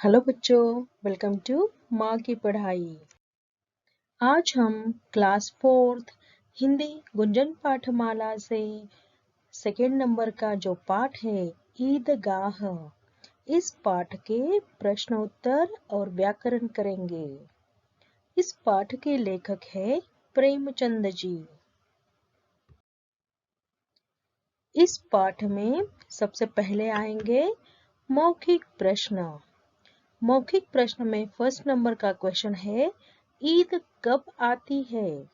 Hello बच्चों, welcome to माँ की पढ़ाई। आज हम क्लास 4th हिंदी गुंजन पाठमाला से सेकेंड नंबर का जो पाठ है ईदगाह, इस पाठ के प्रश्न उत्तर और व्याकरण करेंगे। इस पाठ के लेखक है प्रेमचंद जी। इस पाठ में सबसे पहले आएंगे मौखिक प्रश्न। मौखिक प्रश्न में फर्स्ट नंबर का क्वेश्चन है, ईद कब आती है?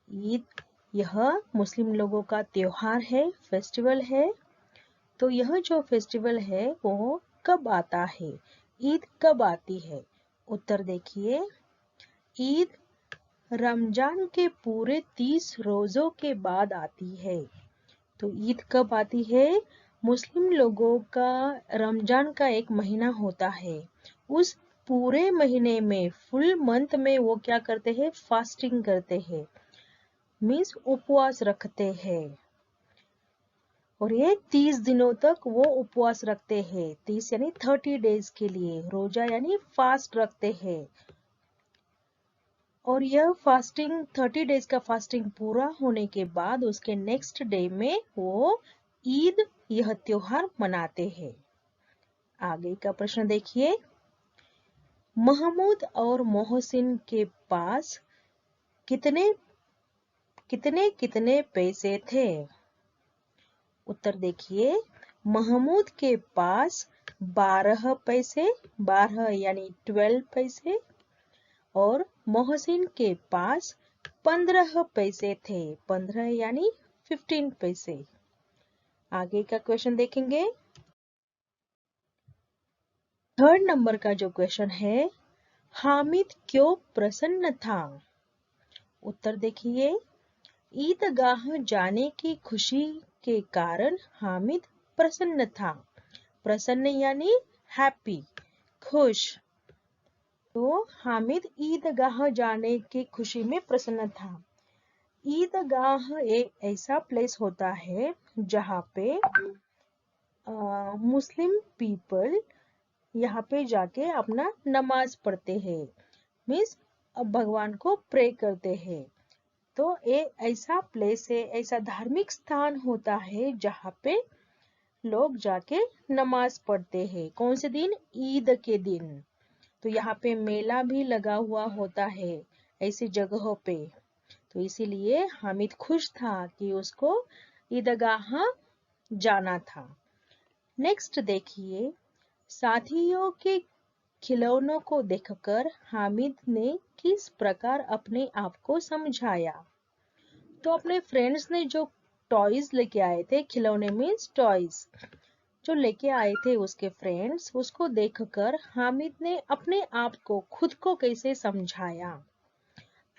ईद यह मुस्लिम लोगों का त्योहार है, फेस्टिवल है। तो यह जो फेस्टिवल है वो कब आता है? ईद कब आती है? उत्तर देखिए, ईद रमजान के पूरे 30 रोजों के बाद आती है। तो ईद कब आती है? मुस्लिम लोगों का रमजान का एक महीना होता है, उस पूरे महीने में फुल मंथ में वो क्या करते हैं? फास्टिंग करते हैं, मीन्स उपवास रखते हैं। और ये 30 दिनों तक वो उपवास रखते हैं। 30 यानी 30 डेज के लिए रोजा यानी फास्ट रखते हैं। और यह फास्टिंग 30 डेज का फास्टिंग पूरा होने के बाद उसके नेक्स्ट डे में वो ईद यह त्योहार मनाते हैं। आगे का प्रश्न देखिए, महमूद और मोहसिन के पास कितने कितने कितने पैसे थे? उत्तर देखिए, महमूद के पास 12 पैसे, 12 यानी 12 पैसे, और मोहसिन के पास 15 पैसे थे, 15 यानी 15 पैसे। आगे का क्वेश्चन देखेंगे। थर्ड नंबर का जो क्वेश्चन है, हामिद क्यों प्रसन्न था? उत्तर देखिए, ईदगाह जाने की खुशी के कारण हामिद प्रसन्न था। प्रसन्न यानी हैप्पी, खुश। तो हामिद ईदगाह जाने की खुशी में प्रसन्न था। ईदगाह एक ऐसा प्लेस होता है जहाँ पे मुस्लिम पीपल यहाँ पे जाके अपना नमाज पढ़ते हैं, मीन्स भगवान को प्रे करते हैं। तो ये ऐसा प्लेस है, ऐसा धार्मिक स्थान होता है जहाँ पे लोग जाके नमाज पढ़ते हैं। कौन से दिन? ईद के दिन। तो यहाँ पे मेला भी लगा हुआ होता है ऐसी जगहों पे। तो इसीलिए हामिद खुश था कि उसको ईदगाह जाना था। नेक्स्ट देखिए, साथियों के खिलौनों को देखकर हामिद ने किस प्रकार अपने आप को समझाया? तो अपने फ्रेंड्स ने जो टॉयज लेके आए थे, खिलौने मीन्स टॉयज जो लेके आए थे उसके फ्रेंड्स, उसको देखकर हामिद ने अपने आप को खुद को कैसे समझाया?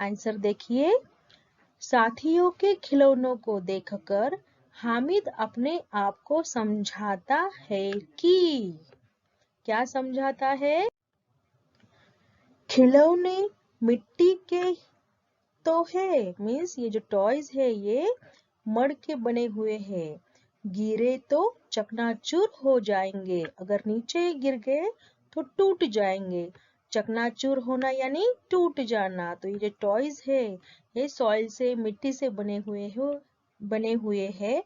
आंसर देखिए, साथियों के खिलौनों को देखकर हामिद अपने आप को समझाता है कि क्या समझाता है? खिलौने मिट्टी के तो है, मीन्स ये जो टॉयज है ये मड़ के बने हुए हैं, गिरे तो चकनाचूर हो जाएंगे, अगर नीचे गिर गए तो टूट जाएंगे। चकनाचूर होना यानी टूट जाना। तो ये जो टॉयज है ये सॉइल से, मिट्टी से बने हुए हैं।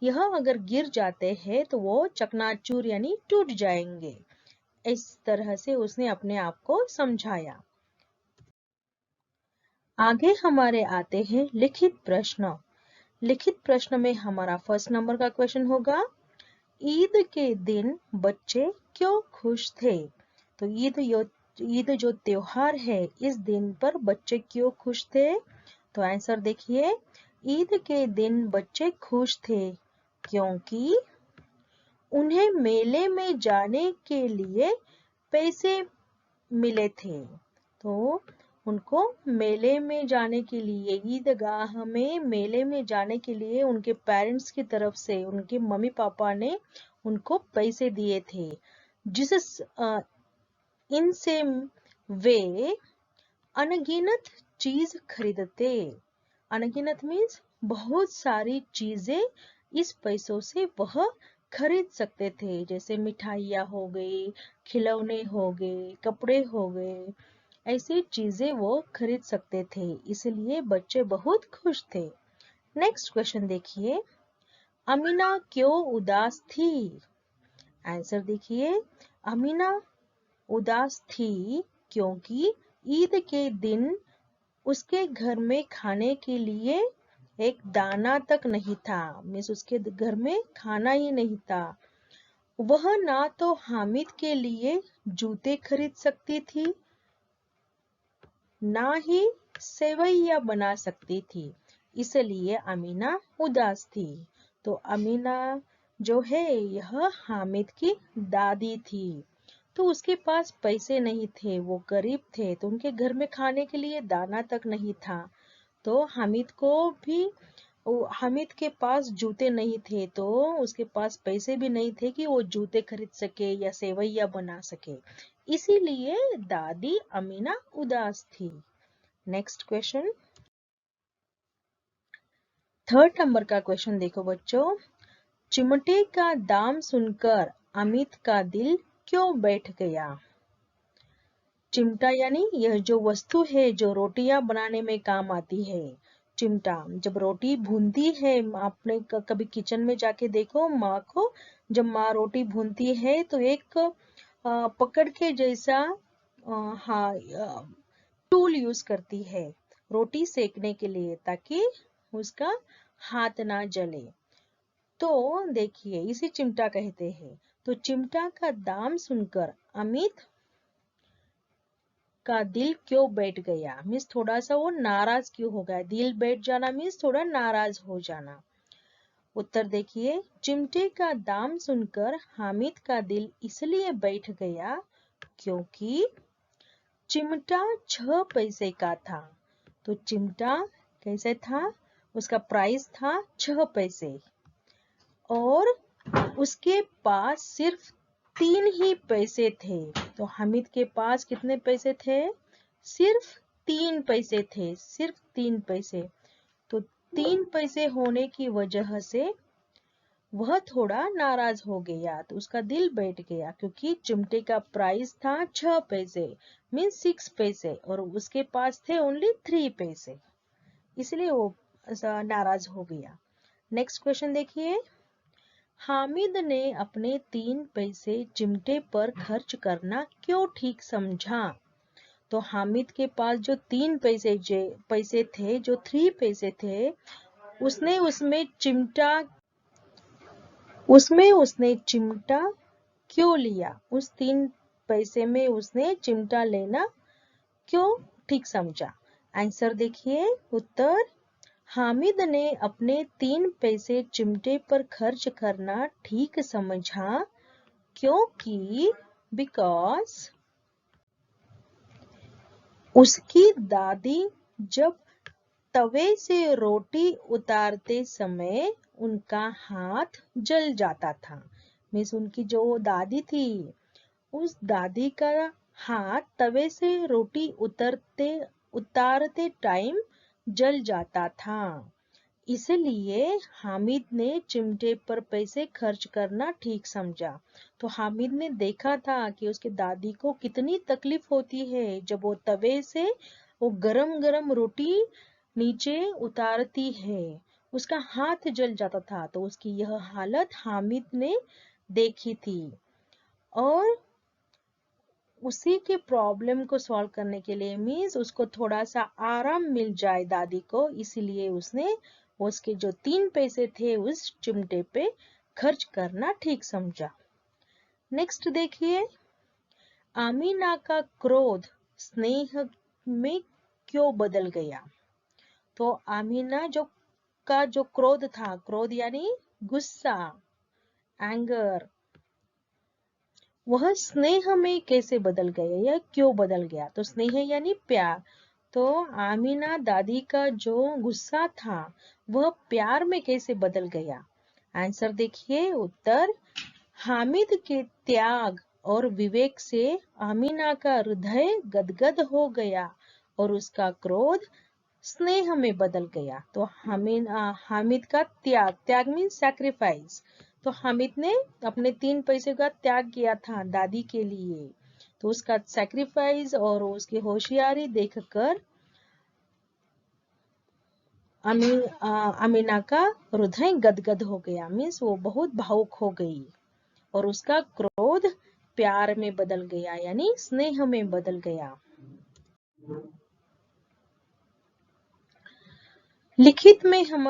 यह अगर गिर जाते हैं तो वो चकनाचूर यानी टूट जाएंगे। इस तरह से उसने अपने आप को समझाया। आगे हमारे आते हैं लिखित प्रश्न। लिखित प्रश्न में हमारा फर्स्ट नंबर का क्वेश्चन होगा, ईद के दिन बच्चे क्यों खुश थे? तो ईद जो त्योहार है, इस दिन पर बच्चे क्यों खुश थे? तो आंसर देखिए, ईद के दिन बच्चे खुश थे क्योंकि उन्हें मेले में जाने के लिए पैसे मिले थे। तो उनको मेले में जाने के लिए, ईदगाह में मेले में जाने के लिए उनके पेरेंट्स की तरफ से, उनके मम्मी पापा ने उनको पैसे दिए थे, जिस इनसे वे अनगिनत चीज खरीदते। अनगिनत मीन्स बहुत सारी चीजें इस पैसों से वह खरीद सकते थे, जैसे मिठाइयाँ हो गई, खिलौने हो गए, कपड़े हो गए, ऐसी चीजें वो खरीद सकते थे, इसलिए बच्चे बहुत खुश थे। नेक्स्ट क्वेश्चन देखिए, अमीना क्यों उदास थी? आंसर देखिए, अमीना उदास थी क्योंकि ईद के दिन उसके घर में खाने के लिए एक दाना तक नहीं था। मीन्स उसके घर में खाना ही नहीं था। वह ना तो हामिद के लिए जूते खरीद सकती थी, ना ही सेवैया बना सकती थी, इसलिए अमीना उदास थी। तो अमीना जो है यह हामिद की दादी थी। तो उसके पास पैसे नहीं थे, वो गरीब थे, तो उनके घर में खाने के लिए दाना तक नहीं था। तो हामिद के पास जूते नहीं थे, तो उसके पास पैसे भी नहीं थे कि वो जूते खरीद सके या सेवैया बना सके, इसीलिए दादी अमीना उदास थी। नेक्स्ट क्वेश्चन, थर्ड नंबर का क्वेश्चन देखो बच्चों, चिमटे का दाम सुनकर अमित का दिल क्यों बैठ गया? चिमटा यानी यह जो वस्तु है जो रोटियां बनाने में काम आती है। चिमटा, जब रोटी भूनती है, आपने कभी किचन में जाके देखो माँ को, जब माँ रोटी भूनती है तो एक पकड़ के जैसा टूल यूज करती है रोटी सेकने के लिए, ताकि उसका हाथ ना जले। तो देखिए इसे चिमटा कहते हैं। तो चिमटा का दाम सुनकर अमित का दिल क्यों बैठ गया? मीन्स थोड़ा सा वो नाराज क्यों हो गया? दिल बैठ जाना मीन्स थोड़ा नाराज हो जाना। उत्तर देखिए, चिमटे का दाम सुनकर हामिद का दिल इसलिए बैठ गया क्योंकि चिमटा 6 पैसे का था। तो चिमटा कैसे था? उसका प्राइस था 6 पैसे और उसके पास सिर्फ 3 ही पैसे थे। तो हामिद के पास कितने पैसे थे? सिर्फ 3 पैसे थे, सिर्फ 3 पैसे। तो 3 पैसे होने की वजह से वह थोड़ा नाराज हो गया, तो उसका दिल बैठ गया, क्योंकि चिमटे का प्राइस था 6 पैसे मीन्स 6 पैसे और उसके पास थे ओनली 3 पैसे, इसलिए वो नाराज हो गया। नेक्स्ट क्वेश्चन देखिए, हामिद ने अपने 3 पैसे चिमटे पर खर्च करना क्यों ठीक समझा? तो हामिद के पास जो 3 पैसे थे, जो 3 पैसे थे, उसने चिमटा क्यों लिया? उस 3 पैसे में उसने चिमटा लेना क्यों ठीक समझा? आंसर देखिए, उत्तर, हामिद ने अपने 3 पैसे चिमटे पर खर्च करना ठीक समझा क्योंकि बिकॉज उसकी दादी जब तवे से रोटी उतारते समय उनका हाथ जल जाता था। मीन्स उनकी जो दादी थी, उस दादी का हाथ तवे से रोटी उतारते टाइम जल जाता था, इसलिए हामिद ने चिमटे पर पैसे खर्च करना ठीक समझा। तो हामिद ने देखा था कि उसके दादी को कितनी तकलीफ होती है जब वो तवे से वो गरम गरम रोटी नीचे उतारती है, उसका हाथ जल जाता था। तो उसकी यह हालत हामिद ने देखी थी और उसी के प्रॉब्लम को सॉल्व करने के लिए, मीन्स उसको थोड़ा सा आराम मिल जाए दादी को, इसीलिए उसने उसके जो 3 पैसे थे उस चिमटे पे खर्च करना ठीक समझा। नेक्स्ट देखिए, आमीना का क्रोध स्नेह में क्यों बदल गया? तो आमीना जो क्रोध था, क्रोध यानी गुस्सा, एंगर, वह स्नेह में कैसे बदल गया या क्यों बदल गया? तो स्नेह यानी प्यार। तो आमीना दादी का जो गुस्सा था वह प्यार में कैसे बदल गया? आंसर देखिए, उत्तर, हामिद के त्याग और विवेक से आमीना का हृदय गदगद हो गया और उसका क्रोध स्नेह में बदल गया। तो हामिद का त्याग मीन्स सैक्रिफाइस, तो हामिद ने अपने 3 पैसे का त्याग किया था दादी के लिए। तो उसका सैक्रिफाइस और उसकी होशियारी देखकर अमीना का हृदय गदगद हो गया, मीन्स वो बहुत भावुक हो गई और उसका क्रोध प्यार में बदल गया, यानी स्नेह में बदल गया। लिखित में हम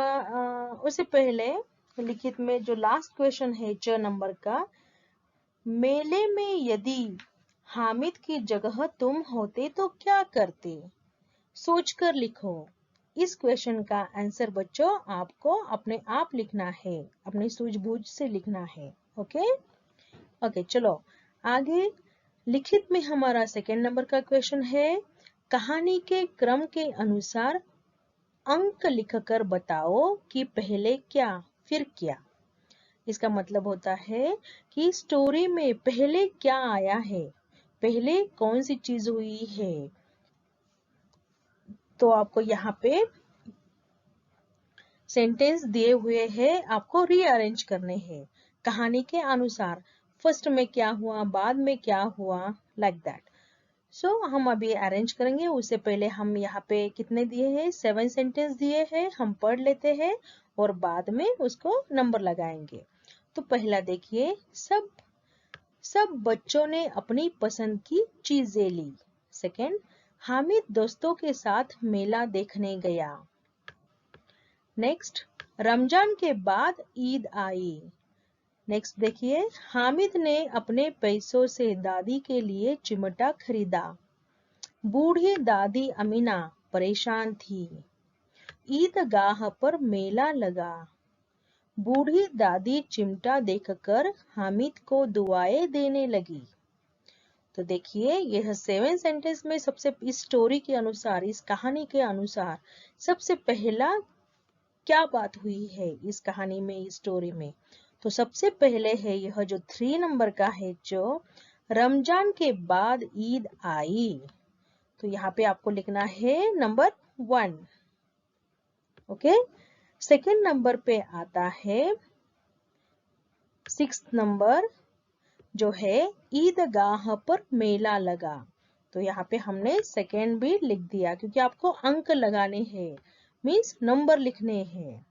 उससे पहले लिखित में जो लास्ट क्वेश्चन है 6 नंबर का, मेले में यदि हामिद की जगह तुम होते तो क्या करते? सोचकर लिखो। इस क्वेश्चन का आंसर बच्चों आपको अपने आप लिखना है, अपनी सूझबूझ से लिखना है। ओके चलो आगे। लिखित में हमारा 2 नंबर का क्वेश्चन है, कहानी के क्रम के अनुसार अंक लिखकर बताओ कि पहले क्या फिर क्या। इसका मतलब होता है कि स्टोरी में पहले क्या आया है, पहले कौन सी चीज हुई है। तो आपको यहाँ पे सेंटेंस दिए हुए हैं, आपको रीअरेंज करने हैं कहानी के अनुसार। फर्स्ट में क्या हुआ, बाद में क्या हुआ, लाइक दैट। सो हम अभी अरेंज करेंगे। उससे पहले हम यहाँ पे कितने दिए हैं, 7 सेंटेंस दिए हैं, हम पढ़ लेते हैं और बाद में उसको नंबर लगाएंगे। तो पहला देखिए, सब बच्चों ने अपनी पसंद की चीजें ली। सेकेंड, हामिद दोस्तों के साथ मेला देखने गया। नेक्स्ट, रमजान के बाद ईद आई। नेक्स्ट देखिए, हामिद ने अपने पैसों से दादी के लिए चिमटा खरीदा। बूढ़ी दादी अमीना परेशान थी। ईदगाह पर मेला लगा। बूढ़ी दादी चिमटा देखकर हामिद को दुआएं देने लगी। तो देखिए, यह 7 सेंटेंस में सबसे इस स्टोरी के अनुसार, इस कहानी के अनुसार सबसे पहला क्या बात हुई है इस कहानी में, इस स्टोरी में। तो सबसे पहले है यह जो 3 नंबर का है, जो रमजान के बाद ईद आई। तो यहाँ पे आपको लिखना है नंबर 1। ओके, सेकेंड नंबर पे आता है 6 नंबर, जो है ईदगाह पर मेला लगा। तो यहाँ पे हमने सेकेंड भी लिख दिया क्योंकि आपको अंक लगाने हैं, मीन्स नंबर लिखने हैं।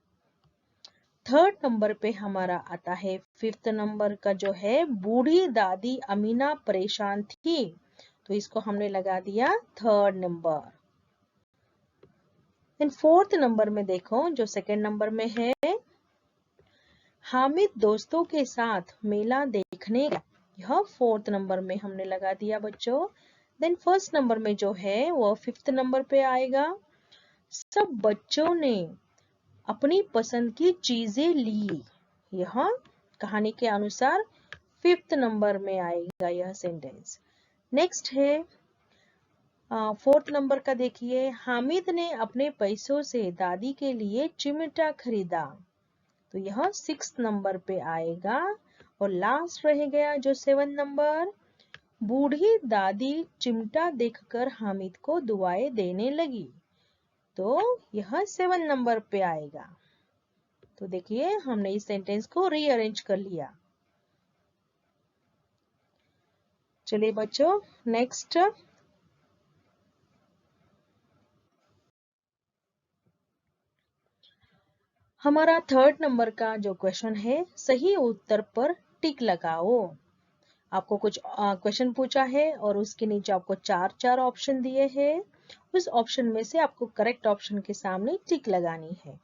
थर्ड नंबर पे हमारा आता है 5th नंबर का, जो है बूढ़ी दादी अमीना परेशान थी। तो इसको हमने लगा दिया 3rd number. Then 4th number में देखो, जो 2nd नंबर में है, हामिद दोस्तों के साथ मेला देखने गया। यह 4th नंबर में हमने लगा दिया बच्चों। देन 1st नंबर में जो है वो 5th नंबर पे आएगा। सब बच्चों ने अपनी पसंद की चीजें ली। यह कहानी के अनुसार 5th नंबर में आएगा यह सेंटेंस। नेक्स्ट है 4th नंबर का, देखिए, हामिद ने अपने पैसों से दादी के लिए चिमटा खरीदा। तो यह 6th नंबर पे आएगा। और लास्ट रह गया जो 7 नंबर, बूढ़ी दादी चिमटा देखकर हामिद को दुआएं देने लगी। तो यह 7 नंबर पे आएगा। तो देखिए, हमने इस सेंटेंस को रीअरेंज कर लिया। चलिए बच्चों, नेक्स्ट हमारा 3rd नंबर का जो क्वेश्चन है, सही उत्तर पर टिक लगाओ। आपको कुछ क्वेश्चन पूछा है और उसके नीचे आपको 4 ऑप्शन दिए हैं। उस ऑप्शन में से आपको करेक्ट ऑप्शन के सामने टिक लगानी है।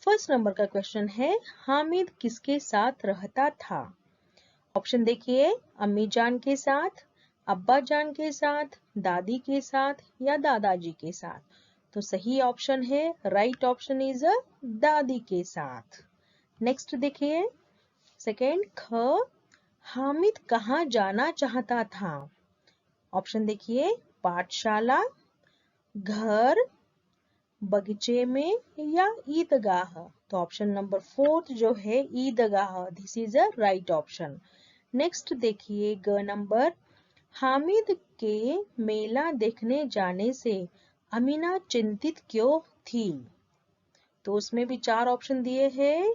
फर्स्ट नंबर का क्वेश्चन है, हामिद किसके साथ रहता था? ऑप्शन देखिए, अम्मी जान के साथ, अब्बा जान के साथ, दादी के साथ या दादाजी के साथ। तो सही ऑप्शन है, राइट ऑप्शन इज दादी के साथ। नेक्स्ट देखिए, सेकेंड, ख, हामिद कहाँ जाना चाहता था? ऑप्शन देखिए, पाठशाला, घर, बगीचे में या ईदगाह। तो ऑप्शन नंबर 4 जो है Idgah, this is a right option. Next देखिए, ग नंबर, हामिद के मेला देखने जाने से अमीना चिंतित क्यों थी? तो उसमें भी 4 ऑप्शन दिए हैं।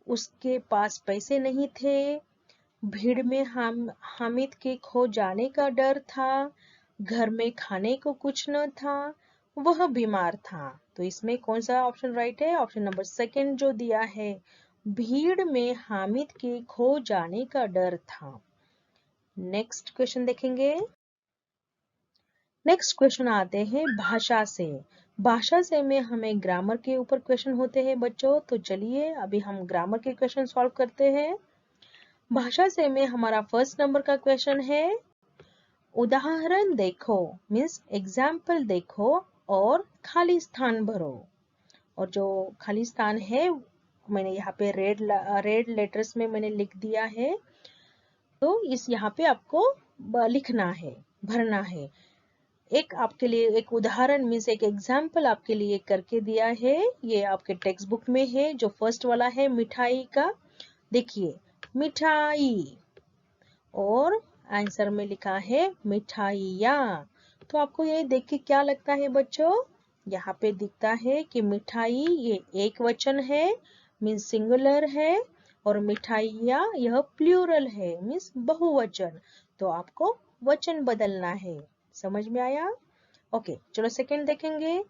उसके पास पैसे नहीं थे, भीड़ में हामिद के खो जाने का डर था, घर में खाने को कुछ न था, वह बीमार था। तो इसमें कौन सा ऑप्शन राइट है? ऑप्शन नंबर सेकंड जो दिया है, भीड़ में हामिद के खो जाने का डर था। नेक्स्ट क्वेश्चन देखेंगे। नेक्स्ट क्वेश्चन आते हैं भाषा से। भाषा से में हमें ग्रामर के ऊपर क्वेश्चन होते हैं बच्चों। तो चलिए अभी हम ग्रामर के क्वेश्चन सॉल्व करते हैं। भाषा से में हमारा फर्स्ट नंबर का क्वेश्चन है, उदाहरण देखो मीन्स एग्जाम्पल देखो और खाली स्थान भरो। और जो खाली स्थान है मैंने यहाँ पे रेड लेटर्स में मैंने लिख दिया है। तो इस यहाँ पे आपको लिखना है, भरना है। एक आपके लिए एक उदाहरण मीन्स एक एग्जाम्पल आपके लिए करके दिया है, ये आपके टेक्स्ट बुक में है। जो फर्स्ट वाला है मिठाई का, देखिए मिठाई, और आंसर में लिखा है मिठाइयाँ। तो आपको ये देख के क्या लगता है बच्चों? यहाँ पे दिखता है कि मिठाई ये एक वचन है मीन्स सिंगुलर है, और मिठाइयाँ यह प्लूरल है मीन्स बहुवचन। तो आपको वचन बदलना है। समझ में आया? ओके, चलो सेकंड देखेंगे।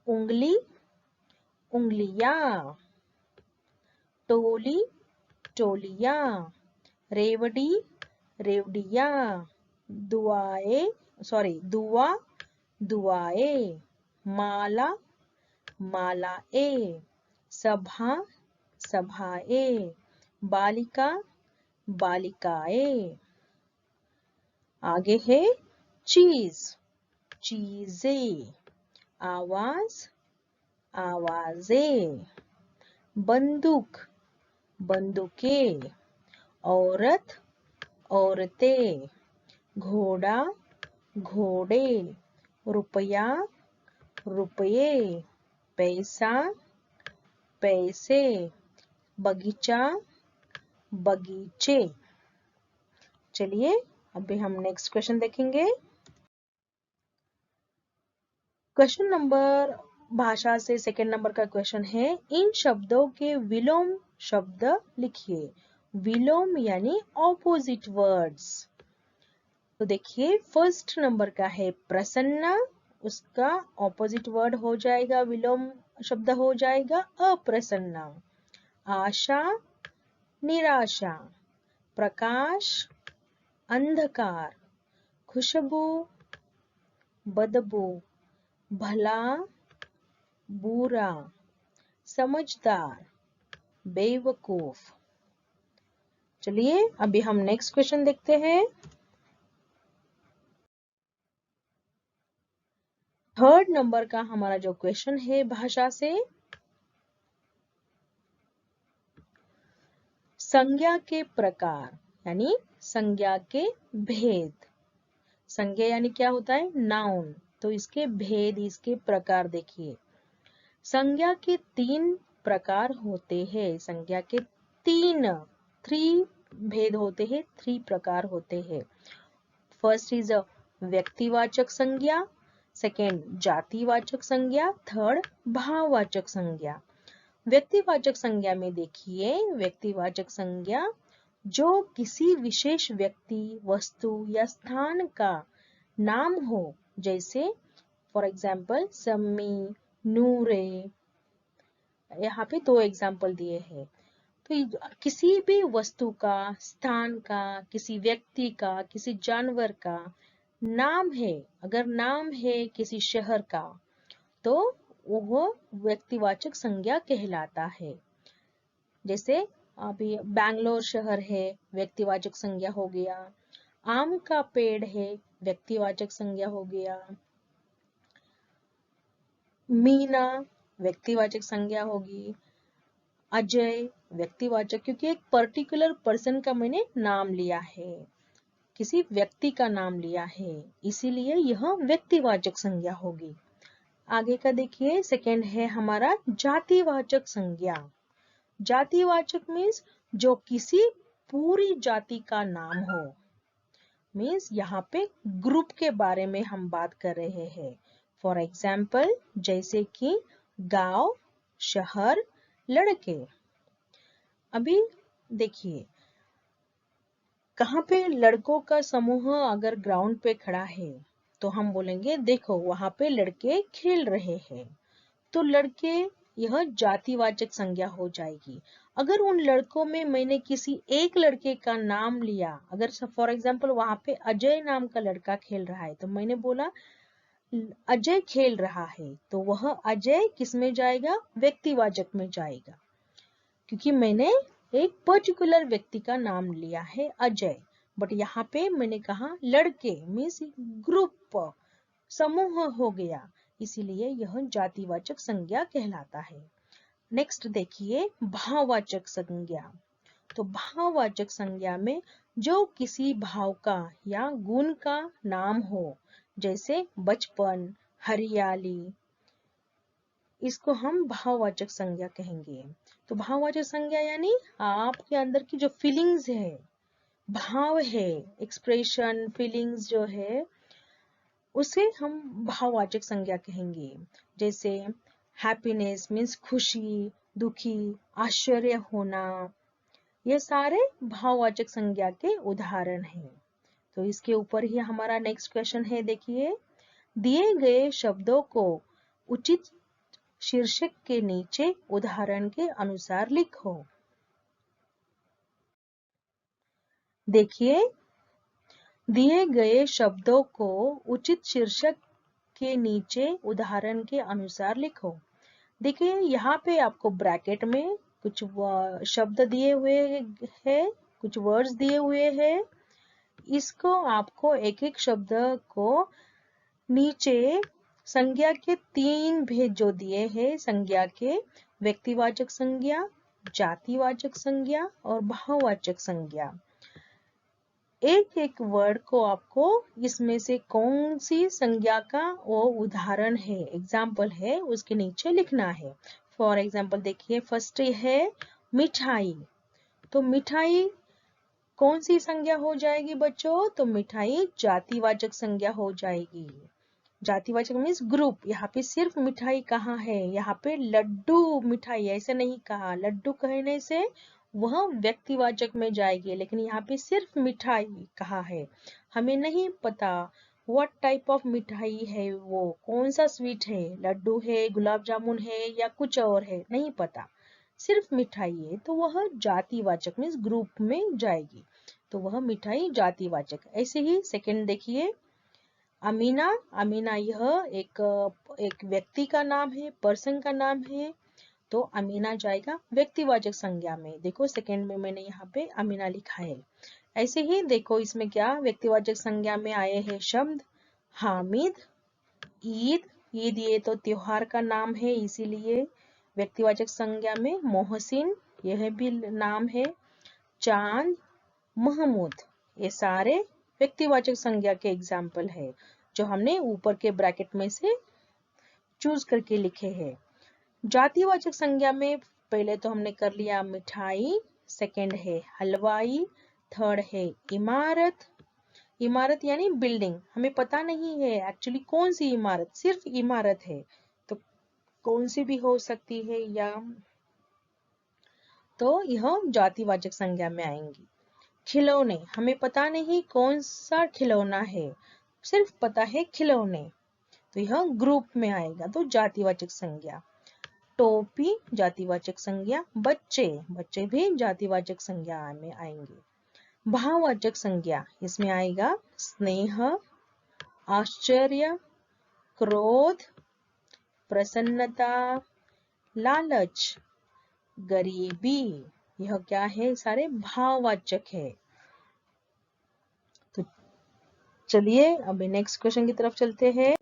उंगली, उंगलियां, टोली, टोलियां, रेवड़ी, रेवड़ियां, दुआ, दुआएं, माला, मालाएं, सभा, सभाएं, बालिका, बालिकाएं। आगे है चीज, चीजें, आवाज, आवाजें, बंदूक, बंदूकें, औरत, औरतें, घोड़ा, घोड़े, रुपया, रुपये, पैसा, पैसे, बगीचा, बगीचे। चलिए अभी हम नेक्स्ट क्वेश्चन देखेंगे। क्वेश्चन नंबर भाषा से सेकंड नंबर का क्वेश्चन है, इन शब्दों के विलोम शब्द लिखिए। विलोम यानी ऑपोजिट वर्ड्स। तो देखिए फर्स्ट नंबर का है प्रसन्न, उसका ऑपोजिट वर्ड हो जाएगा, विलोम शब्द हो जाएगा अप्रसन्न। आशा, निराशा, प्रकाश, अंधकार, खुशबू, बदबू, भला, बुरा, समझदार, बेवकूफ। चलिए अभी हम नेक्स्ट क्वेश्चन देखते हैं। थर्ड नंबर का हमारा जो क्वेश्चन है भाषा से, संज्ञा के प्रकार यानी संज्ञा के भेद। संज्ञा यानी क्या होता है? नाउन। तो इसके भेद, इसके प्रकार देखिए। संज्ञा के 3 प्रकार होते हैं। संज्ञा के 3 भेद होते हैं, 3 प्रकार होते हैं। फर्स्ट इज अ व्यक्तिवाचक संज्ञा, सेकेंड जातिवाचक संज्ञा, थर्ड भाववाचक संज्ञा। व्यक्तिवाचक संज्ञा में देखिए, व्यक्तिवाचक संज्ञा जो किसी विशेष व्यक्ति, वस्तु या स्थान का नाम हो, जैसे फॉर एग्जाम्पल सम्मी, नूरे। यहाँ पे 2 एग्जाम्पल दिए हैं। तो किसी भी वस्तु का, स्थान का, किसी व्यक्ति का, किसी जानवर का नाम है, अगर नाम है किसी शहर का, तो वह व्यक्तिवाचक संज्ञा कहलाता है। जैसे अभी बैंगलोर शहर है, व्यक्तिवाचक संज्ञा हो गया। आम का पेड़ है, व्यक्तिवाचक संज्ञा हो गया। मीना व्यक्तिवाचक संज्ञा होगी। अजय व्यक्तिवाचक, क्योंकि एक पर्टिकुलर पर्सन का मैंने नाम लिया है, किसी व्यक्ति का नाम लिया है, इसीलिए यह व्यक्तिवाचक संज्ञा होगी। आगे का देखिए, सेकंड है हमारा जातिवाचक संज्ञा। जातिवाचक मीन्स जो किसी पूरी जाति का नाम हो, मीन्स यहाँ पे ग्रुप के बारे में हम बात कर रहे हैं। फॉर एग्जाम्पल जैसे कि गांव, शहर, लड़के। अभी देखिए, कहाँ पे लड़कों का समूह अगर ग्राउंड पे खड़ा है तो हम बोलेंगे देखो वहां पे लड़के खेल रहे हैं। तो लड़के यह जातिवाचक संज्ञा हो जाएगी। अगर उन लड़कों में मैंने किसी एक लड़के का नाम लिया, अगर फॉर एग्जाम्पल वहां पे अजय नाम का लड़का खेल रहा है तो मैंने बोला अजय खेल रहा है, तो वह अजय किस में जाएगा? व्यक्तिवाचक में जाएगा, क्योंकि मैंने एक पर्टिकुलर व्यक्ति का नाम लिया है अजय। बट यहाँ पे मैंने कहा लड़के मीन्स ग्रुप, समूह हो गया, इसीलिए यह जातिवाचक संज्ञा कहलाता है। नेक्स्ट देखिए भाववाचक संज्ञा। तो भाववाचक संज्ञा में जो किसी भाव का या गुण का नाम हो, जैसे बचपन, हरियाली, इसको हम भाववाचक संज्ञा कहेंगे। तो भाववाचक संज्ञा यानी आपके अंदर की जो फीलिंग्स है, भाव है, एक्सप्रेशन, फीलिंग्स जो है, उसे हम भाववाचक संज्ञा कहेंगे। जैसे हैप्पीनेस मीन्स खुशी, दुखी, आश्चर्य होना, ये सारे भाववाचक संज्ञा के उदाहरण हैं। तो इसके ऊपर ही हमारा नेक्स्ट क्वेश्चन है, देखिए दिए गए शब्दों को उचित शीर्षक के नीचे उदाहरण के अनुसार लिखो। देखिए दिए गए शब्दों को उचित शीर्षक के नीचे उदाहरण के अनुसार लिखो। देखिए यहाँ पे आपको ब्रैकेट में कुछ शब्द दिए हुए हैं, कुछ वर्ड्स दिए हुए हैं। इसको आपको एक एक शब्द को नीचे संज्ञा के 3 भेद जो दिए हैं, संज्ञा के व्यक्तिवाचक संज्ञा, जातिवाचक संज्ञा और भाववाचक संज्ञा, एक एक वर्ड को आपको इसमें से कौन सी संज्ञा का वो उदाहरण है, एग्जाम्पल है, उसके नीचे लिखना है। फॉर एग्जाम्पल देखिए फर्स्ट है मिठाई। तो मिठाई कौन सी संज्ञा हो जाएगी बच्चों? तो मिठाई जातिवाचक संज्ञा हो जाएगी। जातिवाचक मीन्स ग्रुप। यहाँ पे सिर्फ मिठाई कहाँ है? यहाँ पे लड्डू मिठाई ऐसे नहीं कहा, लड्डू कहने से वह व्यक्तिवाचक में जाएगी, लेकिन यहाँ पे सिर्फ मिठाई कहा है। हमें नहीं पता व्हाट टाइप ऑफ मिठाई है, वो कौन सा स्वीट है, लड्डू है, गुलाब जामुन है या कुछ और है, नहीं पता, सिर्फ मिठाई है, तो वह जातिवाचक मीन्स ग्रुप में जाएगी, तो वह मिठाई जातिवाचक। ऐसे ही सेकंड देखिए अमीना। अमीना यह एक व्यक्ति का नाम है, पर्सन का नाम है, तो अमीना जाएगा व्यक्तिवाचक संज्ञा में। देखो सेकंड में मैंने यहाँ पे अमीना लिखा है। ऐसे ही देखो इसमें क्या व्यक्तिवाचक संज्ञा में आए हैं शब्द हामिद, ईद। ईद ये तो त्योहार का नाम है, इसीलिए व्यक्तिवाचक संज्ञा में मोहसिन यह भी नाम है, चांद, महमूद, ये सारे व्यक्तिवाचक संज्ञा के एग्जाम्पल है जो हमने ऊपर के ब्रैकेट में से चूज करके लिखे हैं। जातिवाचक संज्ञा में पहले तो हमने कर लिया मिठाई, सेकंड है हलवाई, थर्ड है इमारत। इमारत यानी बिल्डिंग, हमें पता नहीं है एक्चुअली कौन सी इमारत, सिर्फ इमारत है, तो कौन सी भी हो सकती है या, तो यह जातिवाचक संज्ञा में आएंगी। खिलौने, हमें पता नहीं कौन सा खिलौना है, सिर्फ पता है खिलौने, तो यह ग्रुप में आएगा, तो जातिवाचक संज्ञा। टोपी जातिवाचक संज्ञा, बच्चे, बच्चे भी जातिवाचक संज्ञा में आएंगे। भाववाचक संज्ञा इसमें आएगा स्नेह, आश्चर्य, क्रोध, प्रसन्नता, लालच, गरीबी, यह क्या है? सारे भाववाचक है। तो चलिए अभी नेक्स्ट क्वेश्चन की तरफ चलते हैं।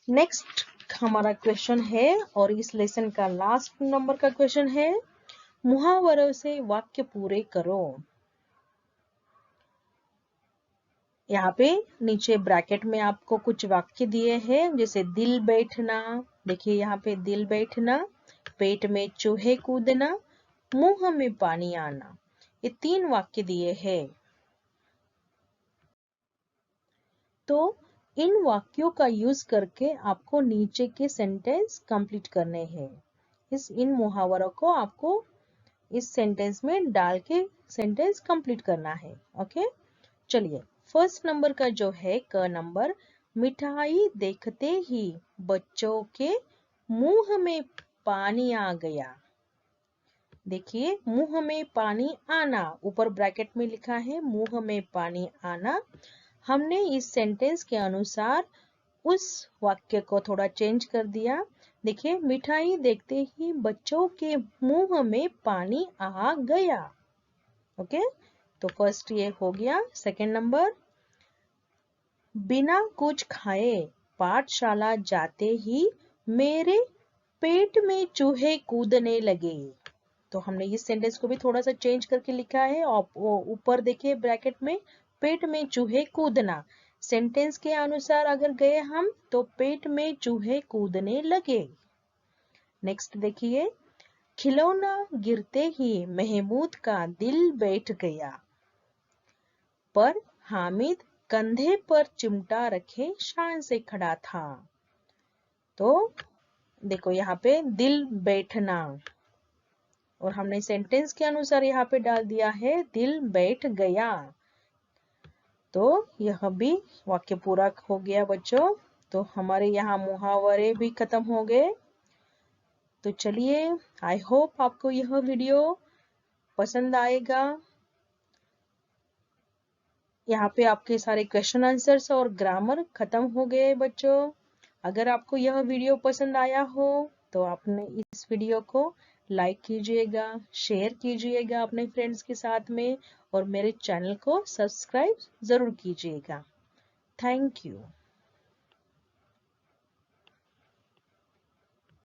नेक्स्ट हमारा क्वेश्चन है और इस लेसन का लास्ट नंबर का क्वेश्चन है, मुहावरों से वाक्य पूरे करो। यहाँ पे नीचे ब्रैकेट में आपको कुछ वाक्य दिए हैं, जैसे दिल बैठना, देखिए यहाँ पे दिल बैठना, पेट में चूहे कूदना, मुंह में पानी आना, ये 3 वाक्य दिए हैं। तो इन वाक्यों का यूज करके आपको नीचे के सेंटेंस कंप्लीट करने हैं। इन मुहावरों को आपको इस सेंटेंस में डाल के सेंटेंस कंप्लीट करना है। ओके, चलिए फर्स्ट नंबर का जो है क नंबर, मिठाई देखते ही बच्चों के मुंह में पानी आ गया। देखिए, मुंह में पानी आना, ऊपर ब्रैकेट में लिखा है मुंह में पानी आना। हमने इस सेंटेंस के अनुसार उस वाक्य को थोड़ा चेंज कर दिया। देखिए, मिठाई देखते ही बच्चों के मुंह में पानी आ गया। ओके, तो फर्स्ट ये हो गया। सेकंड नंबर, बिना कुछ खाए पाठशाला जाते ही मेरे पेट में चूहे कूदने लगे। तो हमने इस सेंटेंस को भी थोड़ा सा चेंज करके लिखा है। और ऊपर देखिए ब्रैकेट में पेट में चूहे कूदना, सेंटेंस के अनुसार अगर गए हम तो पेट में चूहे कूदने लगे। नेक्स्ट देखिए, खिलौना गिरते ही महमूद का दिल बैठ गया, पर हामिद कंधे पर चिमटा रखे शान से खड़ा था। तो देखो यहाँ पे दिल बैठना, और हमने सेंटेंस के अनुसार यहाँ पे डाल दिया है दिल बैठ गया। तो यह भी वाक्य पूरा हो गया बच्चों। तो हमारे यहाँ मुहावरे भी खत्म हो गए। तो चलिए, आई होप आपको यह वीडियो पसंद आएगा। यहाँ पे आपके सारे क्वेश्चन आंसर्स और ग्रामर खत्म हो गए बच्चों। अगर आपको यह वीडियो पसंद आया हो तो आपने इस वीडियो को लाइक कीजिएगा, शेयर कीजिएगा अपने फ्रेंड्स के साथ में, और मेरे चैनल को सब्सक्राइब जरूर कीजिएगा। Thank you.